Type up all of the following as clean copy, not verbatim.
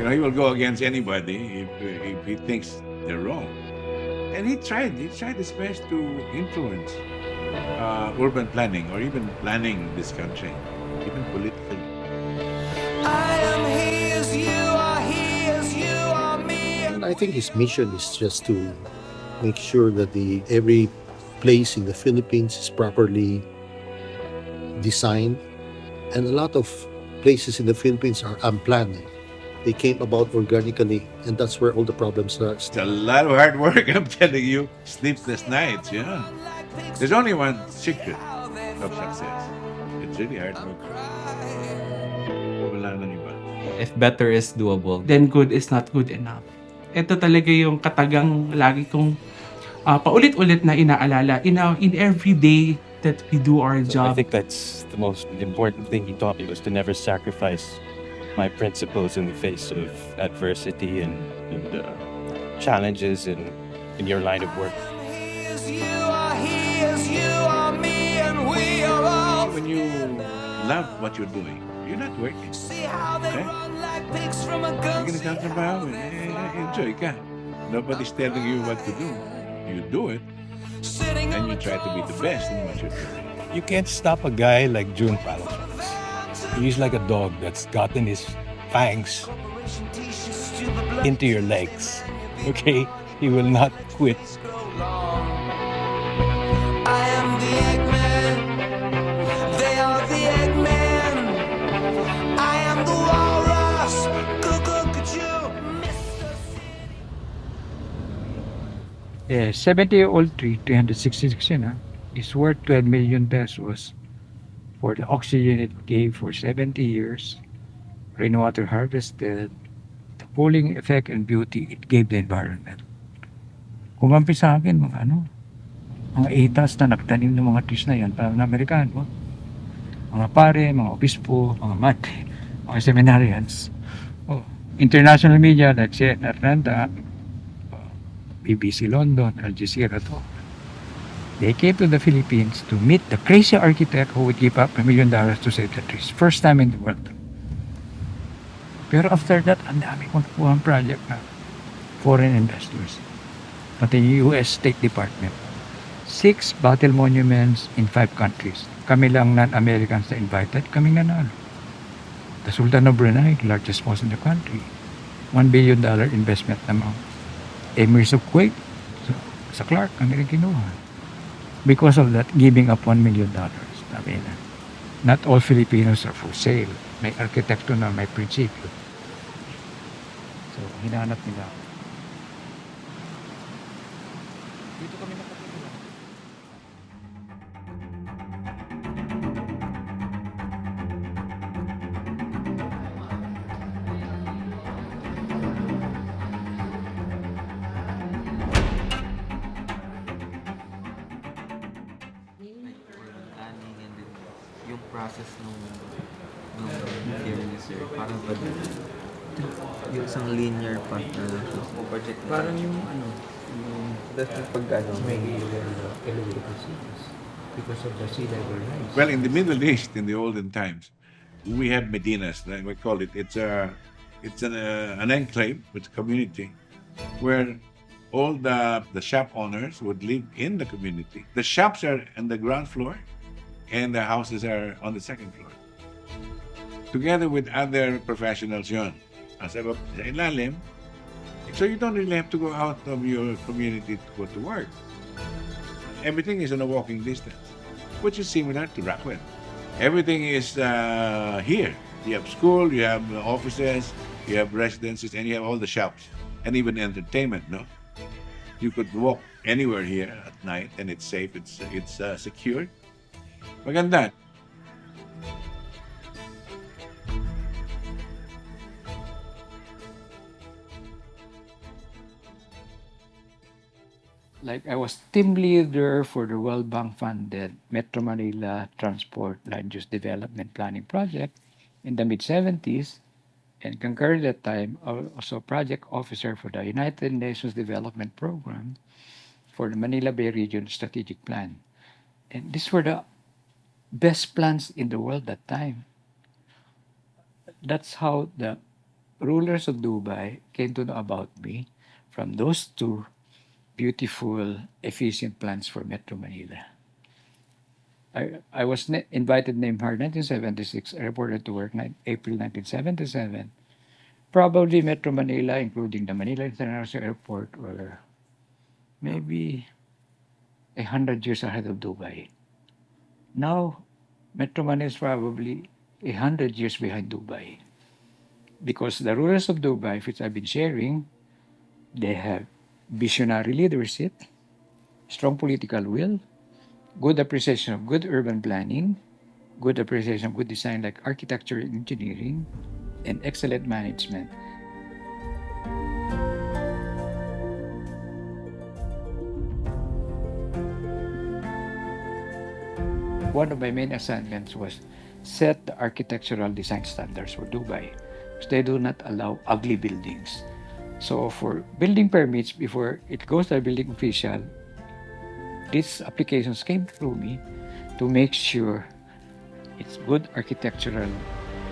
he will go against anybody if he thinks they're wrong. And he tried his best to influence urban planning or even planning this country, even politically. I am he as you are, he as you are me. And I think his mission is just to make sure that the every place in the Philippines is properly designed, and a lot of places in the Philippines are unplanned. They came about organically, and that's where all the problems It's start. a lot of hard work, I'm telling you. Sleepless nights, yeah. There's only one secret of success. It's really hard work. Wala nang iba. If better is doable, then good is not good enough. Ito talaga yung katagang lagi kong paulit-ulit na inaalala in every day that we do our So I job. think that's the most important thing he taught me, was to never sacrifice my principles in the face of adversity and challenges in your line of work. He as you are, he as you are me, and we are all. When you love what you're doing, you're not working. See how they Okay? run like pigs from a gun. Sige nagtatrabaho, enjoy ka. Nobody's telling you what to do. You do it, Sitting and on you the try to be the throne, best in what you're doing. You can't stop a guy like June Palacios. He's like a dog that's gotten his fangs corporation t-shirts to the blood into your legs. Okay? He will not quit. go long. I am the Eggman. They are the Eggman. I am the walrus. Cuckoo, Mr. Yeah, 70-year-old tree, 366 yun, is worth 12 million pesos for the oxygen it gave for 70 years, rainwater harvested, the cooling effect and beauty it gave the environment. Kumampi sa akin, mga itas na nagtanim ng mga trees na yan, para ng Amerikano, mga pare, mga obispo, mga mate, mga seminarians. Oh, international media like CNN, Atlanta, BBC London, Al Jazeera to. They came to the Philippines to meet the crazy architect who would give up $1 million to save the trees. First time in the world. Pero after that, ang dami kong nakuha ang project na foreign investors. Pati yung US State Department. 6 battle monuments in 5 countries. Kami lang non-Americans na invited, kami nanalo. The Sultan of Brunei, largest mosque in the country. $1 billion investment naman. Emirs of Kuwait, sa Clark, kami rin kinuha. Because of that, giving up $1 million. Sabi na, not all Filipinos are for sale. May arkitekto na may prinsipyo. So, hinanap nila ako. Dito kami nakatira. planning and then yung process nung fairness, sir, parang ba yung isang linear path na lang siya. Project na Parang yung that's yung pag may elevated cities because of the sea level rise. Well, in the Middle East, in the olden times, we have Medinas. Like we call it. It's an enclave, it's a community where all the shop owners would live in the community. The shops are on the ground floor, and the houses are on the second floor. Together with other professionals, yon. Sa ilalim. So you don't really have to go out of your community to go to work. Everything is in a walking distance, which is similar to Rockwell. Everything is here. You have school, you have offices, you have residences, and you have all the shops, and even entertainment. No, you could walk anywhere here at night, and it's safe. It's secure. Maganda. Like I was team leader for the World Bank funded Metro Manila Transport Land Use Development Planning Project in the mid-70s, and concurrent at that time also project officer for the United Nations Development Program for the Manila Bay Region Strategic Plan. And these were the best plans in the world that time. That's how the rulers of Dubai came to know about me from those two beautiful, efficient plans for Metro Manila. I was invited named hard 1976. I reported to work April 1977. Probably Metro Manila, including the Manila International Airport, were maybe 100 years ahead of Dubai. Now, Metro Manila is probably 100 years behind Dubai because the rulers of Dubai, which I've been sharing, they have visionary leadership, strong political will, good appreciation of good urban planning, good appreciation of good design like architecture and engineering, and excellent management. One of my main assignments was set the architectural design standards for Dubai because they do not allow ugly buildings. So for building permits, before it goes to the building official, these applications came through me to make sure it's good architectural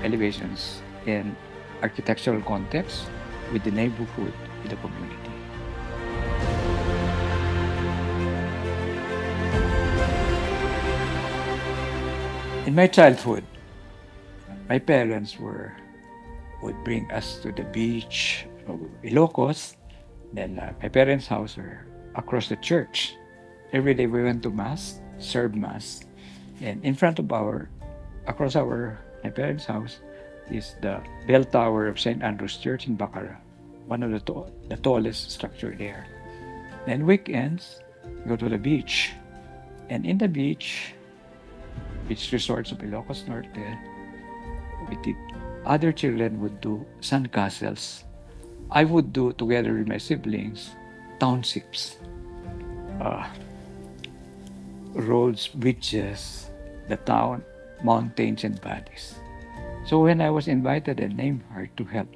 elevations and architectural context with the neighborhood, with the community. In my childhood, my parents would bring us to the beach of Ilocos. Then my parents' house were across the church. Every day we went to mass, served mass, and in front of across my parents' house is the bell tower of St. Andrew's Church in Bacara, one of the tallest structure there. Then weekends, go to the beach, and in the beach resorts of Ilocos Norte, other children would do sand castles. I would do, together with my siblings, townships, roads, bridges, the town, mountains, and valleys. So when I was invited and named her to help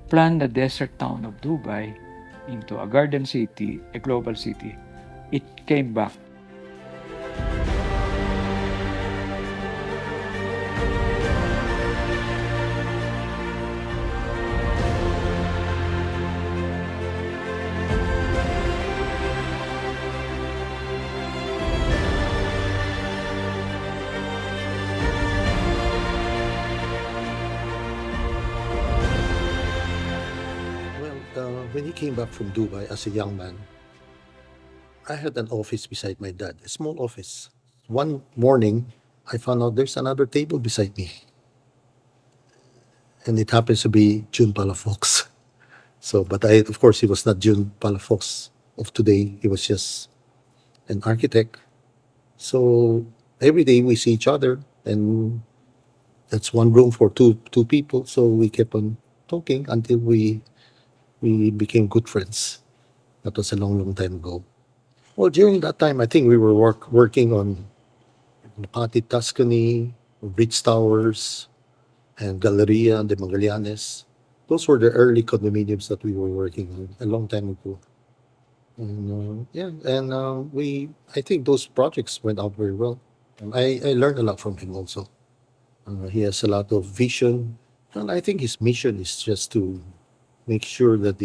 plan the desert town of Dubai into a garden city, a global city, it came back. When he came back from Dubai as a young man, I had an office beside my dad, a small office. One morning, I found out there's another table beside me. And it happens to be June Palafox. So, but of course, he was not June Palafox of today. He was just an architect. So every day we see each other, and that's one room for two people. So we kept on talking until we became good friends. That was a long time ago. Well, during that time, I think we were working on Makati Tuscany, Bridge Towers, and Galleria de Magallanes. Those were the early condominiums that we were working on a long time ago. And I think those projects went out very well. And I learned a lot from him also. He has a lot of vision, and I think his mission is just to make sure that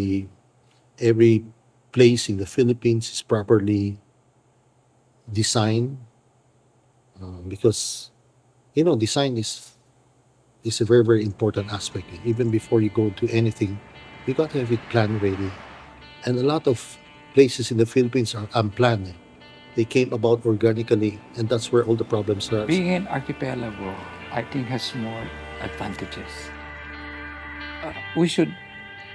every place in the Philippines is properly designed, because design is a very important aspect. Even before you go to anything, you got to have it plan ready. And a lot of places in the Philippines are unplanned. They came about organically, and that's where all the problems are. Being an archipelago, I think, has more advantages. We should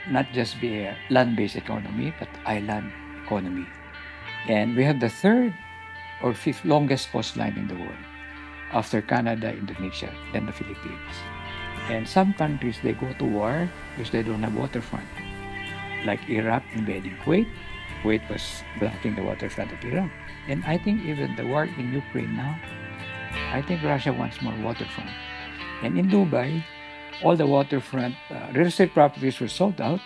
not just be a land-based economy, but island economy. And we have the third or fifth longest coastline in the world, after Canada, Indonesia, then the Philippines. And some countries, they go to war because they don't have waterfront. Like Iraq invading Kuwait. Kuwait was blocking the waterfront of Iraq. And I think even the war in Ukraine now, I think Russia wants more waterfront. And in Dubai, all the waterfront real estate properties were sold out.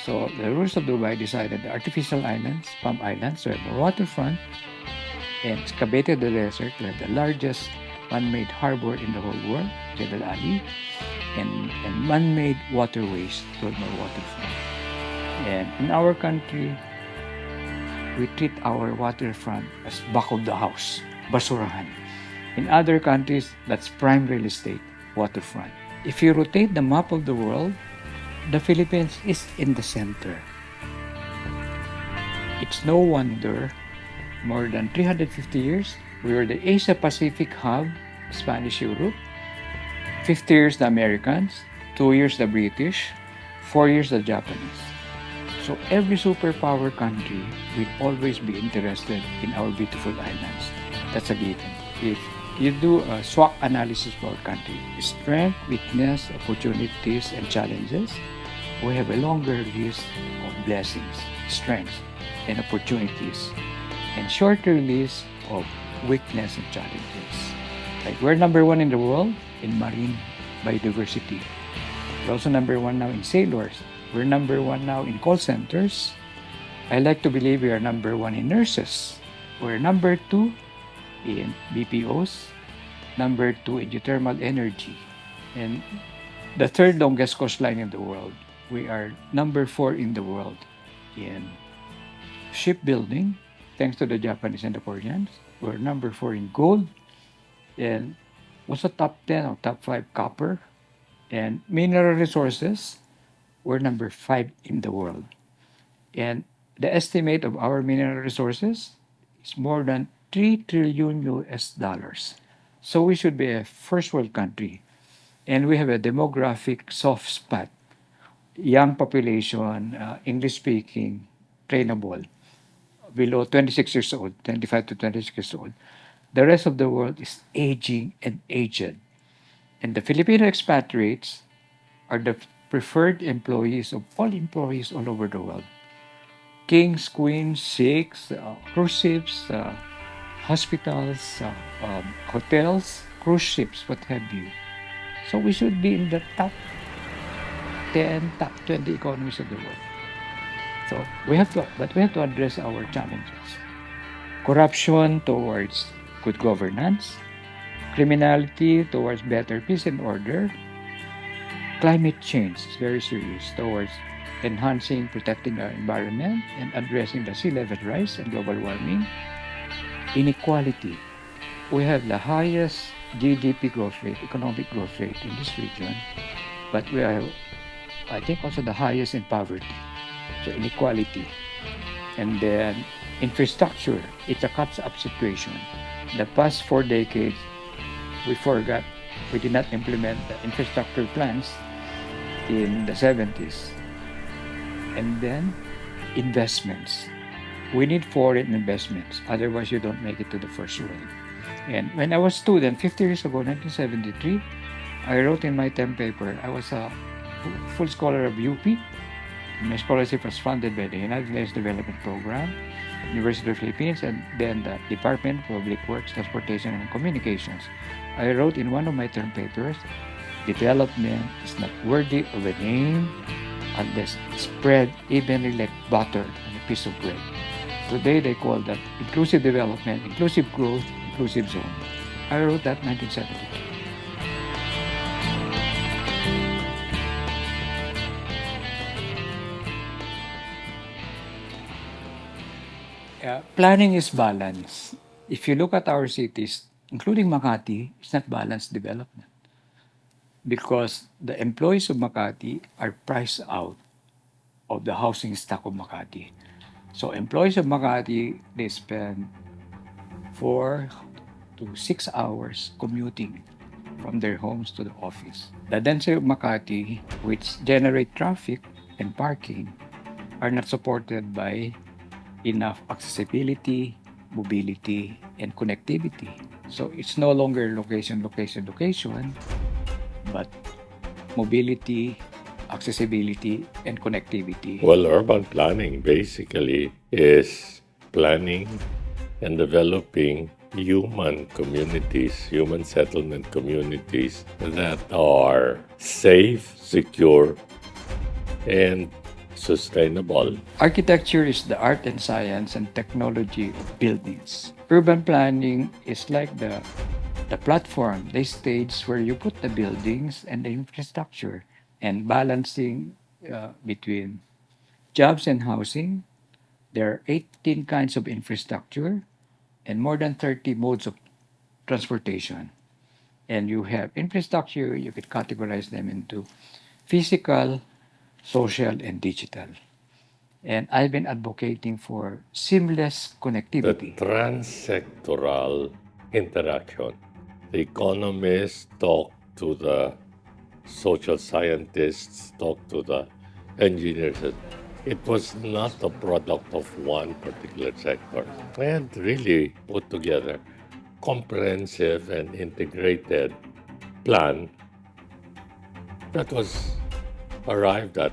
So the rulers of Dubai decided the artificial islands, Palm Islands, to have more waterfront, and excavated the desert to have the largest man-made harbor in the whole world, Jebel Ali. and man-made waterways toward more waterfront. And in our country, we treat our waterfront as back of the house, basurahan. In other countries, that's prime real estate, waterfront. If you rotate the map of the world, the Philippines is in the center. It's no wonder more than 350 years, we were the Asia Pacific hub, Spanish Europe. 50 years the Americans, 2 years the British, 4 years the Japanese. So every superpower country will always be interested in our beautiful islands. That's a given. If you do a SWOT analysis for our country, strength, weakness, opportunities, and challenges, we have a longer list of blessings, strengths, and opportunities, and shorter list of weakness and challenges. Like we're number one in the world in marine biodiversity. We're also number one now in sailors. We're number one now in call centers. I like to believe we are number one in nurses. We're number two in BPOs, number two in geothermal energy, and the third longest coastline in the world. We are number 4 in the world in shipbuilding, thanks to the Japanese and the Koreans. We're number 4 in gold, and also top 10 or top 5 copper. And mineral resources, we're number 5 in the world. And the estimate of our mineral resources is more than 3 trillion US dollars. So we should be a first world country. And we have a demographic soft spot. Young population, English speaking, trainable, below 26 years old, 25 to 26 years old. The rest of the world is aging and aged. And the Filipino expatriates are the preferred employees of all employees all over the world. Kings, queens, sheikhs, cruise ships, hospitals, hotels, cruise ships, what have you. So we should be in the top 10, top 20 economies of the world. So we have to address our challenges. Corruption towards good governance, criminality towards better peace and order, climate change is very serious towards enhancing, protecting our environment and addressing the sea level rise and global warming, inequality. We have the highest GDP growth rate, economic growth rate in this region, but we are, I think, also the highest in poverty. So inequality. And then infrastructure, it's a catch-up situation. The past 4 decades, we did not implement the infrastructure plans in the 70s. And then investments. We need foreign investments, otherwise you don't make it to the first world. And when I was a student, 50 years ago, 1973, I wrote in my term paper, I was a full scholar of UP. My scholarship was funded by the United Nations Development Program, University of the Philippines, and then the Department of Public Works, Transportation, and Communications. I wrote in one of my term papers, development is not worthy of a name unless spread evenly like butter on a piece of bread. Today they call that inclusive development, inclusive growth, inclusive zone. I wrote that in 1972. Planning is balance. If you look at our cities, including Makati, it's not balanced development. Because the employees of Makati are priced out of the housing stock of Makati. So employees of Makati, they spend 4 to 6 hours commuting from their homes to the office. The density of Makati, which generate traffic and parking, are not supported by enough accessibility, mobility, and connectivity. So it's no longer location, but mobility, accessibility, and connectivity. Well, urban planning basically is planning and developing human communities, human settlement communities that are safe, secure, and sustainable. Architecture is the art and science and technology of buildings. Urban planning is like the The platform, the stage where you put the buildings and the infrastructure, and balancing between jobs and housing. There are 18 kinds of infrastructure and more than 30 modes of transportation. And you have infrastructure, you could categorize them into physical, social, and digital. And I've been advocating for seamless The connectivity. transsectoral interaction. The economists talk to the social scientists, talk to the engineers. It was not a product of one particular sector. And really put together comprehensive and integrated plan that was arrived at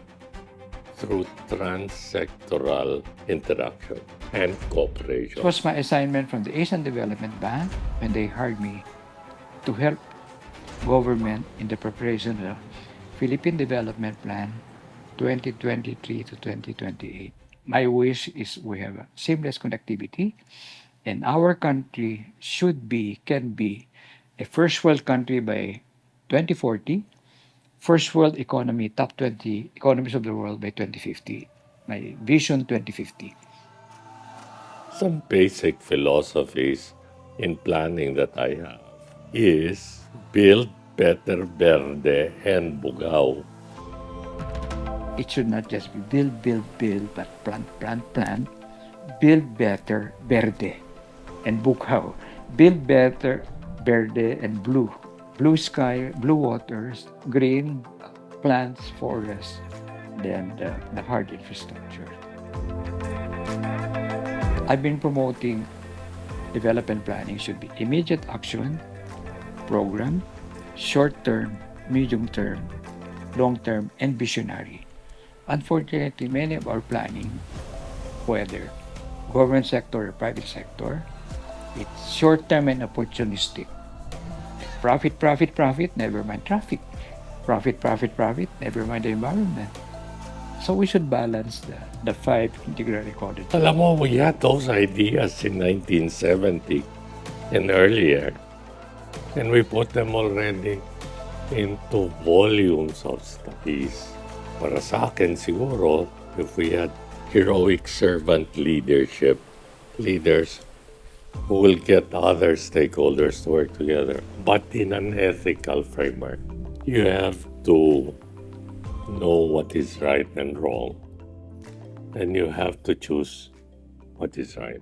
through transsectoral interaction and cooperation. It was my assignment from the Asian Development Bank when they hired me to help government in the preparation of the Philippine Development Plan 2023 to 2028. My wish is we have a seamless connectivity, and our country can be a first world country by 2040, first world economy, top 20 economies of the world by 2050. My vision 2050. Some basic philosophies in planning that I have is build better Verde and Bugao. It should not just be build, but plant. Build better, Verde, and Bugao. Build better, Verde, and blue. Blue sky, blue waters, green plants, forests, then the hard infrastructure. I've been promoting development planning should be immediate action, program, short-term, medium-term, long-term, and visionary. Unfortunately, many of our planning, whether government sector or private sector, it's short-term and opportunistic. Profit, never mind traffic. Profit, never mind the environment. So we should balance the five integral ecology. Alam mo, we had those ideas in 1970 and earlier. And we put them already into volumes of studies. Para sa akin, siguro, if we had heroic servant leadership, leaders who will get other stakeholders to work together, but in an ethical framework. You have to know what is right and wrong, and you have to choose what is right.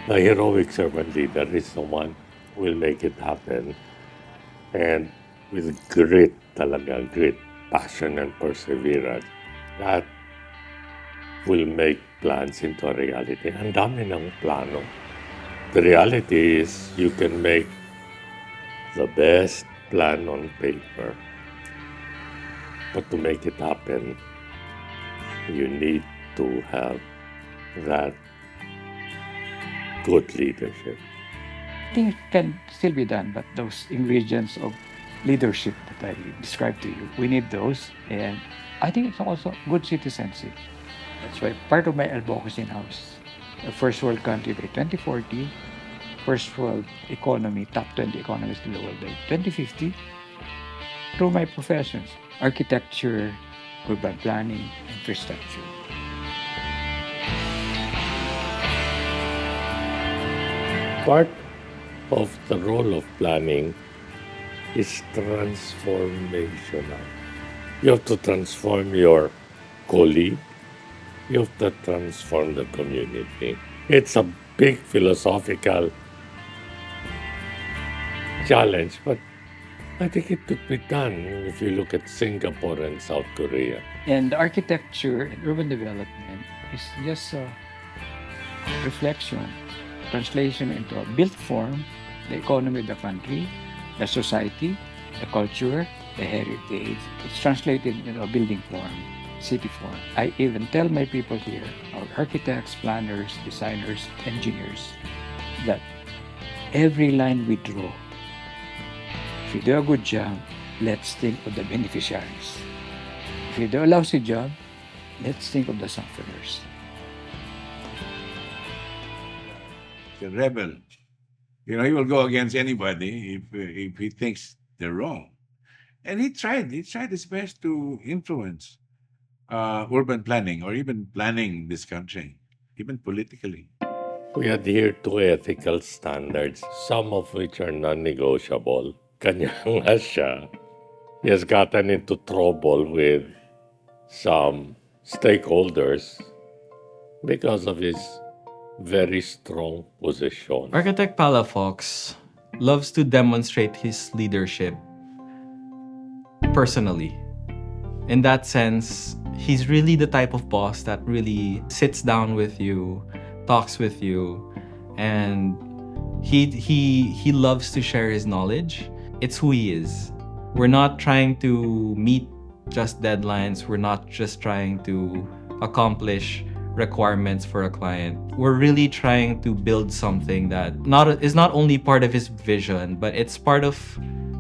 The heroic servant leader is the one who will make it happen, and with grit, passion, and perseverance, that will make plans into a reality. Ang dami ng plano. The reality is you can make the best plan on paper, but to make it happen, you need to have that good leadership. I think it can still be done, but those ingredients of leadership that I described to you, we need those. And I think it's also good citizenship. That's why part of my advocacy now is a first world country by 2040, first world economy, top 20 economies in the world by 2050, through my professions, architecture, urban planning, infrastructure. Part of the role of planning is transformational. You have to transform your colleague. You have to transform the community. It's a big philosophical challenge, but I think it could be done if you look at Singapore and South Korea. And architecture and urban development is just a reflection, translation into a built form, the economy of the country, the society, the culture, the heritage. It's translated into a building form, city form. I even tell my people here, our architects, planners, designers, engineers, that every line we draw, if you do a good job, let's think of the beneficiaries. If you do a lousy job, let's think of the sufferers. a rebel. You know, he will go against anybody if he thinks they're wrong. And he tried. He tried his best to influence urban planning or even planning this country, even politically. We adhere to ethical standards, some of which are non-negotiable. Kanya nga siya, he has gotten into trouble with some stakeholders because of his very strong position. Architect Palafox loves to demonstrate his leadership personally. In that sense, he's really the type of boss that really sits down with you, talks with you, and he loves to share his knowledge. It's who he is. We're not trying to meet just deadlines. We're not just trying to accomplish requirements for a client. We're really trying to build something that is not only part of his vision, but it's part of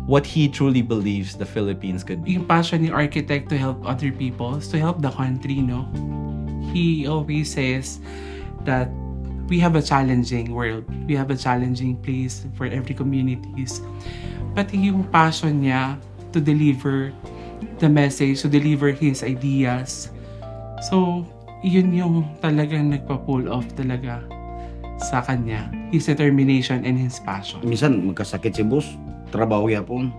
what he truly believes the Philippines could be. Yung passion ni architect to help other people, to help the country, no? He always says that we have a challenging world. We have a challenging place for every communities. Pati yung passion niya to deliver the message, to deliver his ideas. So, yun yung talagang nagpa-pull off talaga sa kanya. His determination and his passion. Minsan magkasakit si boss, trabaho yapon.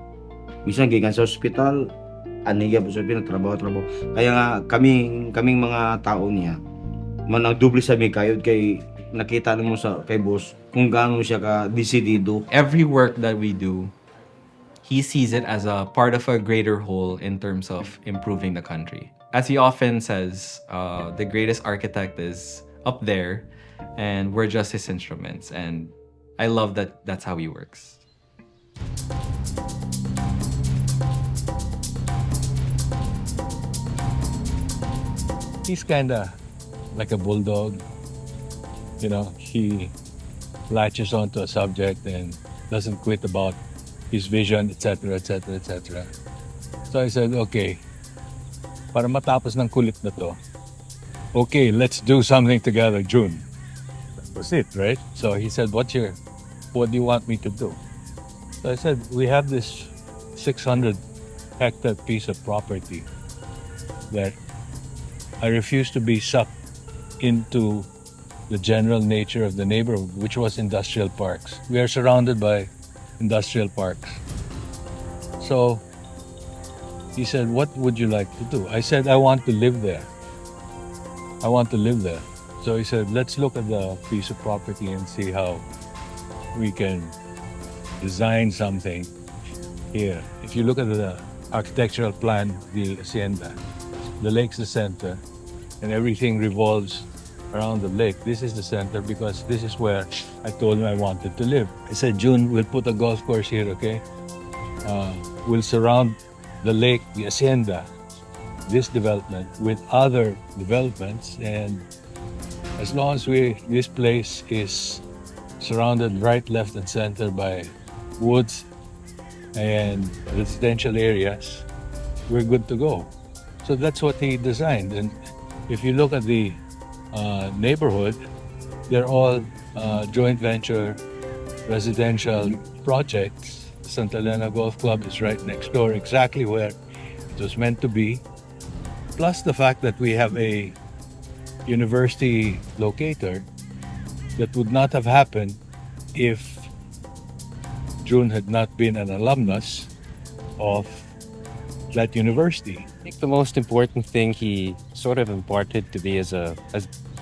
Minsan gikan sa ospital, aniya po sa trabaho. Kaya nga kaming mga tao niya, manang doble sa kayod kay nakita mo sa kay boss kung gaano siya ka desidido. Every work that we do, he sees it as a part of a greater whole in terms of improving the country. As he often says, the greatest architect is up there and we're just his instruments. And I love that that's how he works. He's kind of like a bulldog. You know, he latches onto a subject and doesn't quit about his vision, etc., etc., etc. So I said, okay, para matapos ng kulit na to, okay, let's do something together, June. That was it, right? So he said, what do you want me to do? So I said, we have this 600-hectare piece of property that I refuse to be sucked into the general nature of the neighborhood, which was industrial parks. We are surrounded by industrial parks. So he said, what would you like to do? I said, I want to live there. I want to live there. So he said, let's look at the piece of property and see how we can design something here. If you look at the architectural plan, the hacienda, the lake's the center, and everything revolves around the lake. This is the center because this is where I told him I wanted to live. I said, June, we'll put a golf course here, okay? We'll surround the lake, the hacienda, this development with other developments, and as long as this place is surrounded right, left, and center by woods and residential areas, we're good to go. So that's what he designed. And if you look at the neighborhood, they're all joint venture residential projects. Santa Elena Golf Club is right next door, exactly where it was meant to be. Plus the fact that we have a university locator that would not have happened if June had not been an alumnus of that university. I think the most important thing he sort of imparted to me as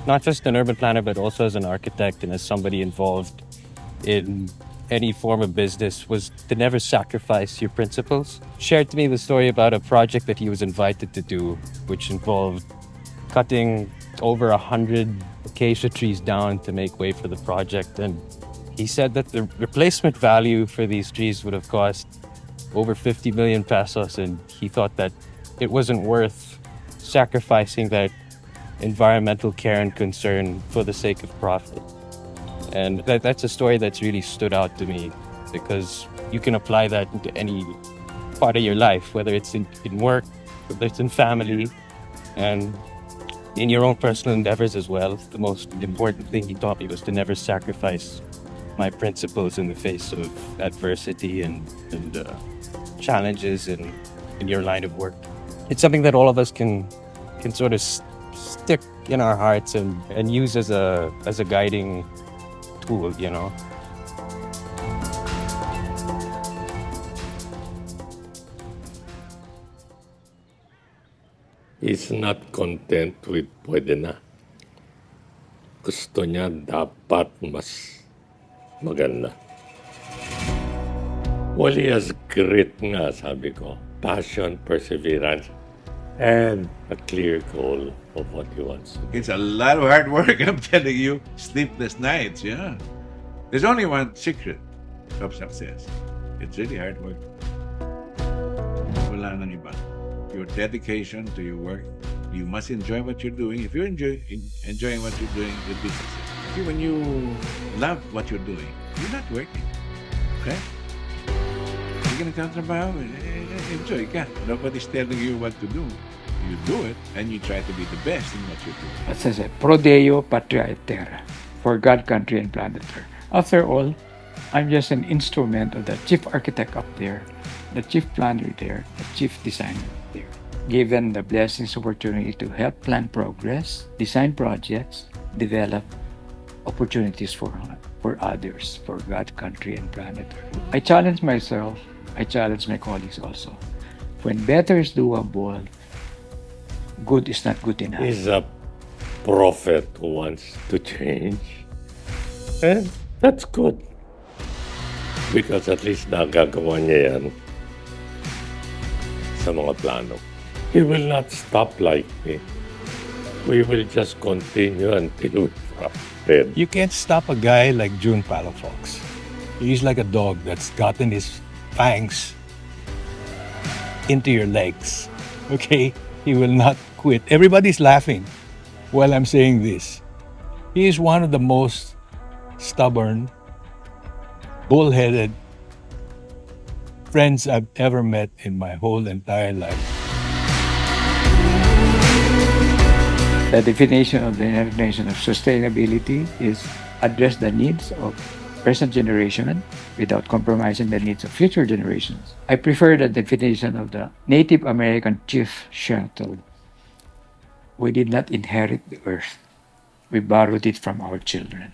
not just an urban planner, but also as an architect and as somebody involved in any form of business was to never sacrifice your principles. Shared to me the story about a project that he was invited to do, which involved cutting over 100 acacia trees down to make way for the project. And he said that the replacement value for these trees would have cost over 50 million pesos, and he thought that it wasn't worth sacrificing that environmental care and concern for the sake of profit. And that's a story that's really stood out to me, because you can apply that into any part of your life, whether it's in work, whether it's in family, and in your own personal endeavors as well. The most important thing he taught me was to never sacrifice my principles in the face of adversity and challenges in your line of work. It's something that all of us can sort of stick in our hearts and use as a guiding tool, you know. He's not content with pwede na. Gusto niya dapat mas maganda. Well, he has grit nga, sabi ko. Passion, perseverance, and a clear goal of what he wants. It's a lot of hard work, I'm telling you. Sleepless nights, yeah. There's only one secret of success. It's really hard work. Wala nang iba. Your dedication to your work. You must enjoy what you're doing. If you're enjoying what you're doing, you'll be successful. When you love what you're doing, you're not working. Okay? You're gonna trabaho, enjoy ka. Nobody's telling you what to do. You do it, and you try to be the best in what you do. As I said, Pro Deo Patria et Terra, for God, country, and planet Earth. After all, I'm just an instrument of the chief architect up there, the chief planner there, the chief designer there. Given the blessings opportunity to help plan progress, design projects, develop opportunities for others, for God, country, and planet Earth. I challenge myself, I challenge my colleagues also. When better is doable, good is not good enough. He's a prophet who wants to change. And that's good. Because at least nagagawa niya yan sa mga plano. He will not stop like me. We will just continue until we're dead. You can't stop a guy like June Palafox. He's like a dog that's gotten his fangs into your legs. Okay? He will not quit. Everybody's laughing while I'm saying this. He is one of the most stubborn, bullheaded friends I've ever met in my whole entire life. The definition of the United Nations of sustainability is address the needs of present generation without compromising the needs of future generations. I prefer the definition of the Native American chief Shelton. We did not inherit the earth. We borrowed it from our children.